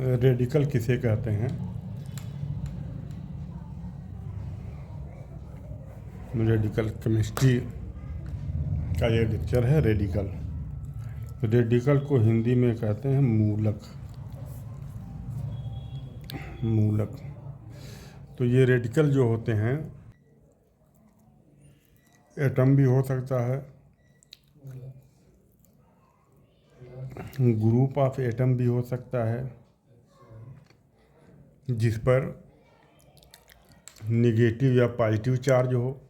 Radical किसे कहते हैं? रेडिकल केमिस्ट्री का ये लेक्चर है। रेडिकल को हिंदी में कहते हैं मूलक। तो ये रेडिकल जो होते हैं, एटम भी हो सकता है, ग्रुप ऑफ एटम भी हो सकता है, जिस पर निगेटिव या पॉजिटिव चार्ज हो,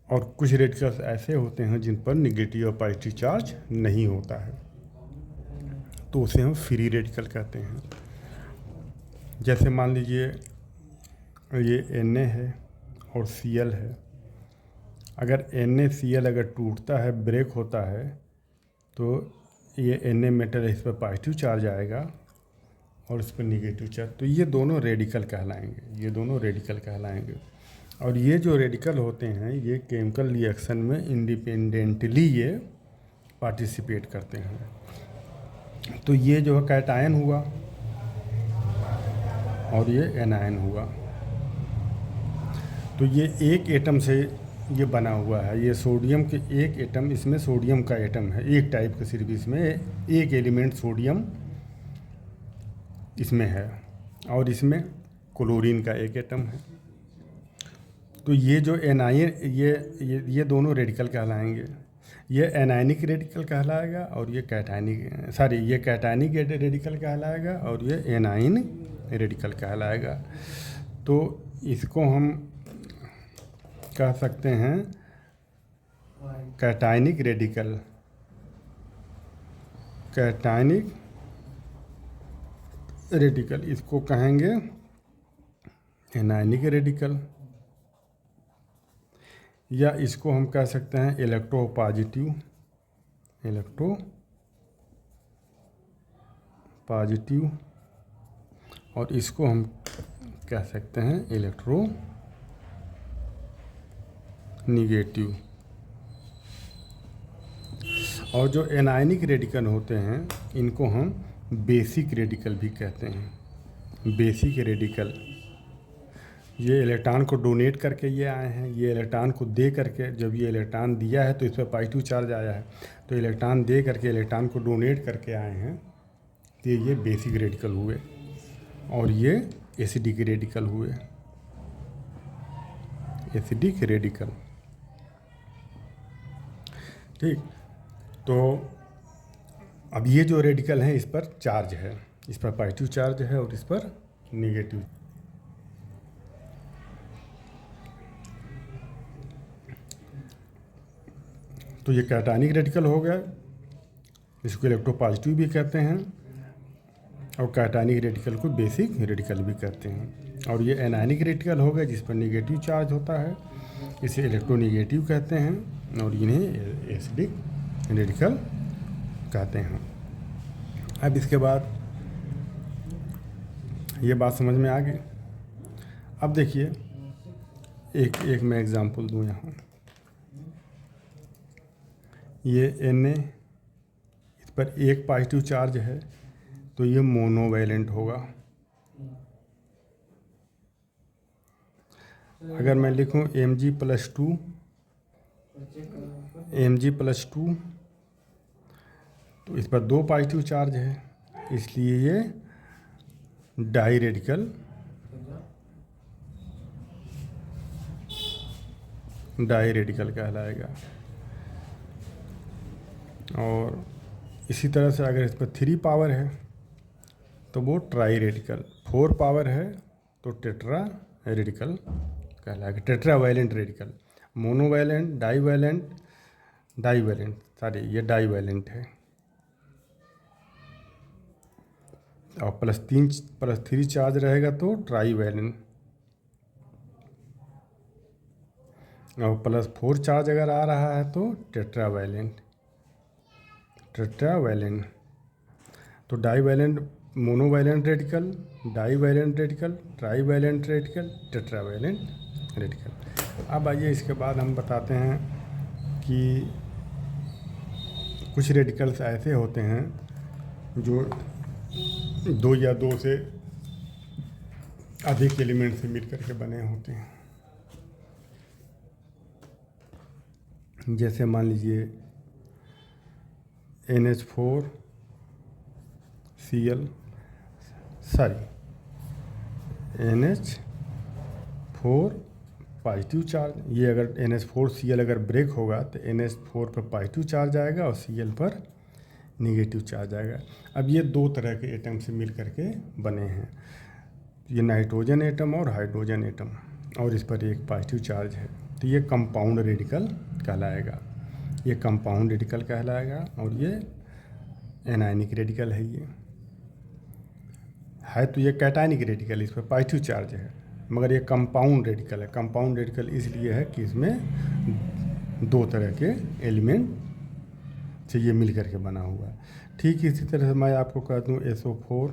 और कुछ रेडिकल्स ऐसे होते हैं जिन पर निगेटिव और पॉजिटिव चार्ज नहीं होता है, तो उसे हम फ्री रेडिकल कहते हैं। जैसे मान लीजिए ये Na है और Cl है। अगर NaCl अगर टूटता है, ब्रेक होता है, तो ये Na मेटल इस पर पॉजिटिव चार्ज आएगा और इस पर निगेटिव चार्ज, तो ये दोनों रेडिकल कहलाएंगे। और ये जो रेडिकल होते हैं, ये केमिकल रिएक्शन में इंडिपेंडेंटली ये पार्टिसिपेट करते हैं। तो ये जो है कैटायन हुआ और ये एनायन हुआ। तो ये एक एटम से ये बना हुआ है। ये सोडियम के एक एटम, इसमें सोडियम का एटम है, एक टाइप का, सिर्फ इसमें एक एलिमेंट सोडियम इसमें है, और इसमें क्लोरीन का एक एटम है। तो ये जो एनायन, ये दोनों रेडिकल कहलाएंगे। ये एनायनिक रेडिकल कहलाएगा और ये कैटायनिक रेडिकल कहलाएगा और ये एनाइन रेडिकल कहलाएगा। तो इसको हम कह सकते हैं कैटायनिक रेडिकल, इसको कहेंगे एनायनिक रेडिकल, या इसको हम कह सकते हैं इलेक्ट्रोपॉजिटिव, और इसको हम कह सकते हैं इलेक्ट्रोनिगेटिव। और जो एनायनिक रेडिकल होते हैं, इनको हम बेसिक रेडिकल भी कहते हैं। बेसिक रेडिकल, ये इलेक्ट्रॉन को डोनेट करके ये आए हैं। ये इलेक्ट्रॉन को दे करके, जब ये इलेक्ट्रॉन दिया है तो इस पर पॉजिटिव चार्ज आया है, तो इलेक्ट्रॉन दे करके, इलेक्ट्रॉन को डोनेट करके आए हैं, तो ये बेसिक रेडिकल हुए। और ये एसिडिक रेडिकल हुए, ठीक। तो अब ये जो रेडिकल हैं, इस पर चार्ज है, इस पर पॉजिटिव चार्ज है और इस पर निगेटिव। तो ये कैटायनिक रेडिकल हो गया, इसको इलेक्ट्रोपॉजिटिव भी कहते हैं, और कैटायनिक रेडिकल को बेसिक रेडिकल भी कहते हैं। और ये एनायनिक रेडिकल हो गया, जिस पर निगेटिव चार्ज होता है, इसे इलेक्ट्रोनिगेटिव कहते हैं, और इन्हें एसिडिक रेडिकल कहते हैं। अब इसके बाद ये बात समझ में आ गई। अब देखिए एक मैं एग्जांपल दूं यहाँ। ये Na, इस पर एक पॉजिटिव चार्ज है, तो ये मोनोवैलेंट होगा। अगर मैं लिखूं Mg+2, तो इस पर दो पॉजिटिव चार्ज है, इसलिए ये डाई रेडिकल कहलाएगा। और इसी तरह से अगर इस पर 3 पावर है तो वो ट्राई रेडिकल, 4 पावर है तो टेट्रा रेडिकल कहलाएगा। टेट्रावैलेंट रेडिकल, मोनोवैलेंट, डाईवैलेंट, ये डाईवैलेंट है। और +3 चार्ज रहेगा तो ट्राईवैलेंट, और +4 चार्ज अगर आ रहा है तो टेट्रावैलेंट। तो divalent, monovalent radical, divalent radical, trivalent radical, tetravalent radical. अब आइए इसके बाद हम बताते हैं कि कुछ रेडिकल्स ऐसे होते हैं जो दो या दो से अधिक एलिमेंट से मिल करके बने होते हैं। जैसे मान लीजिए NH4Cl NH4 पॉजिटिव चार्ज, ये अगर NH4Cl अगर ब्रेक होगा तो NH4 पर पॉजिटिव चार्ज आएगा और Cl पर निगेटिव चार्ज आएगा। अब ये दो तरह के एटम से मिल करके बने हैं, ये नाइट्रोजन एटम और हाइड्रोजन एटम, और इस पर एक पॉजिटिव चार्ज है, तो ये कंपाउंड रेडिकल कहलाएगा, ये कंपाउंड रेडिकल कहलाएगा। और ये एनायनिक रेडिकल है, ये है तो ये कैटायनिक रेडिकल, इस पर पॉजिटिव चार्ज है, मगर ये कंपाउंड रेडिकल है। कंपाउंड रेडिकल इसलिए है कि इसमें दो तरह के एलिमेंट से ये मिल करके बना हुआ है। ठीक इसी तरह से मैं आपको कह दूँ SO4,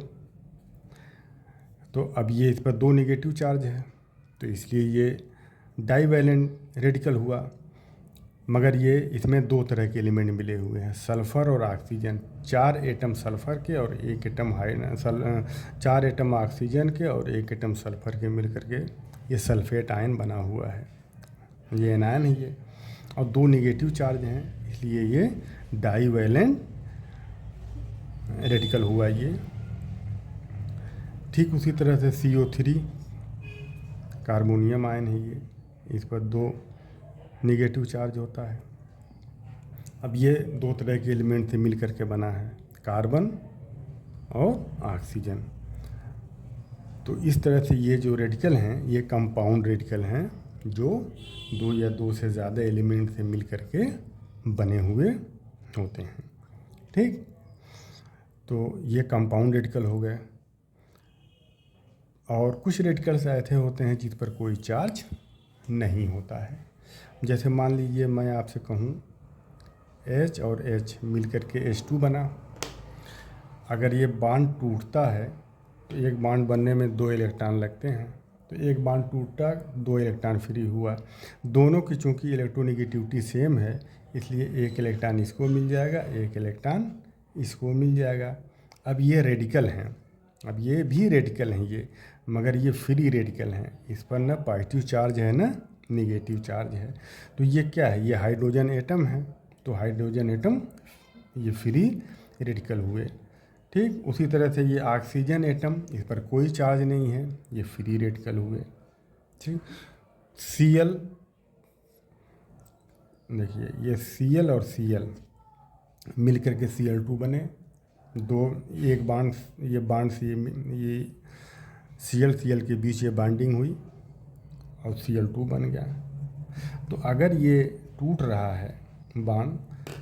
तो अब ये इस पर दो नेगेटिव चार्ज है, तो इसलिए ये डाईवैलेंट रेडिकल हुआ, मगर ये इसमें दो तरह के एलिमेंट मिले हुए हैं, सल्फ़र और ऑक्सीजन। 4 एटम सल्फ़र के और 1 एटम 4 एटम ऑक्सीजन के और 1 एटम सल्फ़र के मिल करके ये सल्फ़ेट आयन बना हुआ है, ये एनायन है ये, और दो नेगेटिव चार्ज हैं, इसलिए ये डाईवैलेंट रेडिकल हुआ ये। ठीक उसी तरह से CO3 कार्बोनियम आयन है ये, इस पर दो नेगेटिव चार्ज होता है। अब ये दो तरह के एलिमेंट से मिल करके बना है, कार्बन और ऑक्सीजन। तो इस तरह से ये जो रेडिकल हैं ये कंपाउंड रेडिकल हैं, जो दो या दो से ज़्यादा एलिमेंट से मिल करके बने हुए होते हैं। ठीक, तो ये कंपाउंड रेडिकल हो गए। और कुछ रेडिकल्स ऐसे होते हैं जिस पर कोई चार्ज नहीं होता है। जैसे मान लीजिए मैं आपसे कहूँ H और H मिल करके H2 बना, अगर ये बॉन्ड टूटता है तो एक बॉन्ड बनने में 2 इलेक्ट्रॉन लगते हैं, तो एक बॉन्ड टूटा 2 इलेक्ट्रॉन फ्री हुआ। दोनों की चूँकि इलेक्ट्रोनेगेटिविटी सेम है, इसलिए एक इलेक्ट्रॉन इसको मिल जाएगा, एक इलेक्ट्रॉन इसको मिल जाएगा। अब ये रेडिकल हैं, अब ये भी रेडिकल हैं ये, मगर ये फ्री रेडिकल हैं, इस पर ना पॉजिटिव चार्ज है ना निगेटिव चार्ज है। तो ये क्या है, ये हाइड्रोजन एटम है, तो हाइड्रोजन एटम ये फ्री रेडिकल हुए। ठीक उसी तरह से ये ऑक्सीजन एटम, इस पर कोई चार्ज नहीं है, ये फ्री रेडिकल हुए। ठीक, Cl देखिए, ये Cl और Cl मिल करके Cl2 बने, दो एक बांड, ये बांड से ये Cl के बीच ये बाइंडिंग हुई और Cl2 बन गया। तो अगर ये टूट रहा है बांड,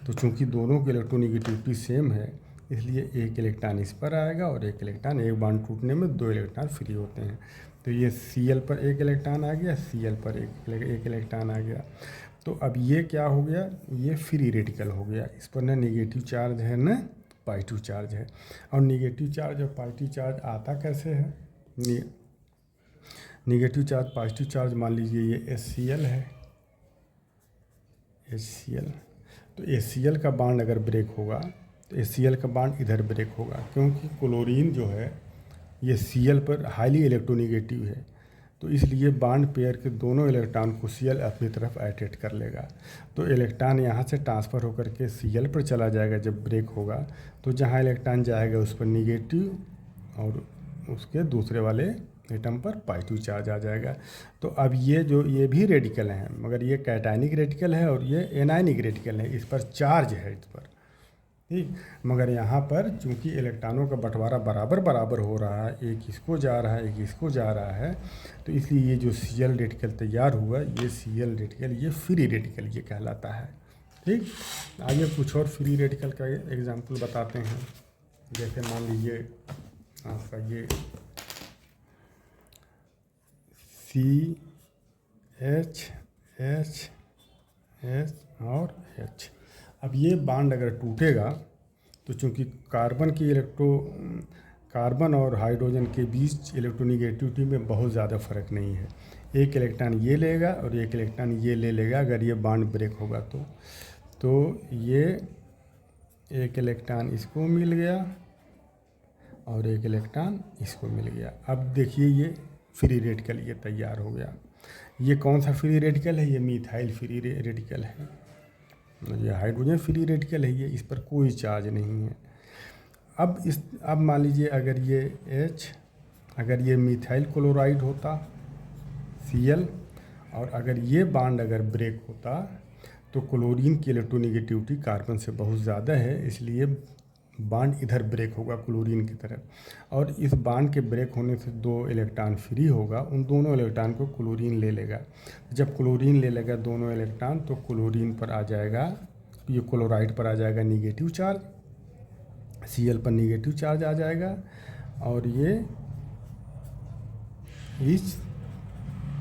तो चूंकि दोनों की इलेक्ट्रोनेगेटिविटी सेम है, इसलिए एक इलेक्ट्रॉन इस पर आएगा और एक इलेक्ट्रॉन, एक बांड टूटने में 2 इलेक्ट्रॉन फ्री होते हैं। तो ये Cl पर एक इलेक्ट्रॉन आ गया, Cl पर एक इलेक्ट्रॉन आ गया। तो अब ये क्या हो गया, ये फ्री रेडिकल हो गया, इस पर न नेगेटिव चार्ज है न पॉजिटिव चार्ज है। और नेगेटिव चार्ज और पॉजिटिव चार्ज आता कैसे है, नेगेटिव चार्ज पॉजिटिव चार्ज, मान लीजिए ये HCl है, HCl, तो HCl का बांड अगर ब्रेक होगा तो HCl का बांड इधर ब्रेक होगा, क्योंकि क्लोरीन जो है ये Cl पर हाईली इलेक्ट्रोनेगेटिव है, तो इसलिए बांड पेयर के दोनों इलेक्ट्रॉन को Cl अपनी तरफ अट्रैक्ट कर लेगा। तो इलेक्ट्रॉन यहाँ से ट्रांसफ़र होकर के Cl पर चला जाएगा जब ब्रेक होगा, तो जहाँ इलेक्ट्रॉन जाएगा उस पर निगेटिव और उसके दूसरे वाले एटम पर पॉजिटिव चार्ज आ जाएगा। तो अब ये भी रेडिकल हैं, मगर ये कैटायनिक रेडिकल है और ये एनायनिक रेडिकल है, इस पर चार्ज है इस पर। ठीक, मगर यहाँ पर चूंकि इलेक्ट्रॉनों का बंटवारा बराबर बराबर हो रहा है, एक इसको जा रहा है एक इसको जा रहा है, तो इसलिए ये जो Cl रेडिकल तैयार हुआ, ये Cl रेडिकल ये फ्री रेडिकल ये कहलाता है। ठीक, आइए कुछ और फ्री रेडिकल का एग्जांपल बताते हैं। जैसे मान लीजिए आपका ये CH और H, अब ये बांड अगर टूटेगा तो चूंकि कार्बन और हाइड्रोजन के बीच इलेक्ट्रोनेगेटिविटी में बहुत ज़्यादा फ़र्क नहीं है, एक इलेक्ट्रॉन ये लेगा और एक इलेक्ट्रॉन ये ले लेगा अगर ये बांड ब्रेक होगा तो ये एक इलेक्ट्रॉन इसको मिल गया और एक इलेक्ट्रॉन इसको मिल गया। अब देखिए ये फ्री रेडिकल ये तैयार हो गया। ये कौन सा फ्री रेडिकल है? ये मीथाइल फ्री रेडिकल है। ये हाइड्रोजन फ्री रेडिकल है, ये इस पर कोई चार्ज नहीं है। अब मान लीजिए अगर ये अगर ये मिथाइल क्लोराइड होता Cl, और अगर ये बांड अगर ब्रेक होता तो क्लोरीन की इलेक्ट्रोनेगेटिविटी कार्बन से बहुत ज़्यादा है, इसलिए बांड इधर ब्रेक होगा क्लोरीन की तरफ, और इस बांड के ब्रेक होने से 2 इलेक्ट्रॉन फ्री होगा। उन दोनों इलेक्ट्रॉन को क्लोरीन ले लेगा। जब क्लोरीन ले लेगा दोनों इलेक्ट्रॉन तो क्लोरीन पर आ जाएगा, ये क्लोराइड पर आ जाएगा निगेटिव चार्ज, Cl पर निगेटिव चार्ज आ जाएगा, और ये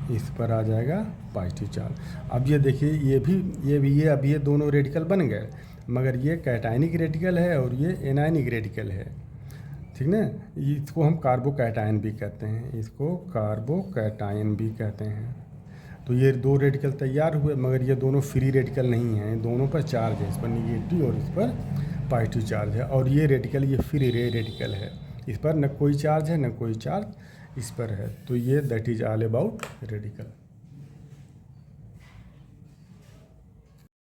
इस पर आ जाएगा पॉजिटिव चार्ज। अब ये देखिए ये दोनों रेडिकल बन गए, मगर ये कैटायनिक रेडिकल है और ये एनायनिक रेडिकल है, ठीक ना। इसको हम कार्बोकैटायन भी कहते हैं, इसको कार्बोकैटायन भी कहते हैं। तो ये 2 रेडिकल तैयार हुए, मगर ये दोनों फ्री रेडिकल नहीं हैं, दोनों पर चार्ज है, इस पर निगेटिव और इस पर पॉजिटिव चार्ज है। और ये रेडिकल ये फ्री रेडिकल है, इस पर न कोई चार्ज है न कोई चार्ज इस पर है। तो ये that is all about radical.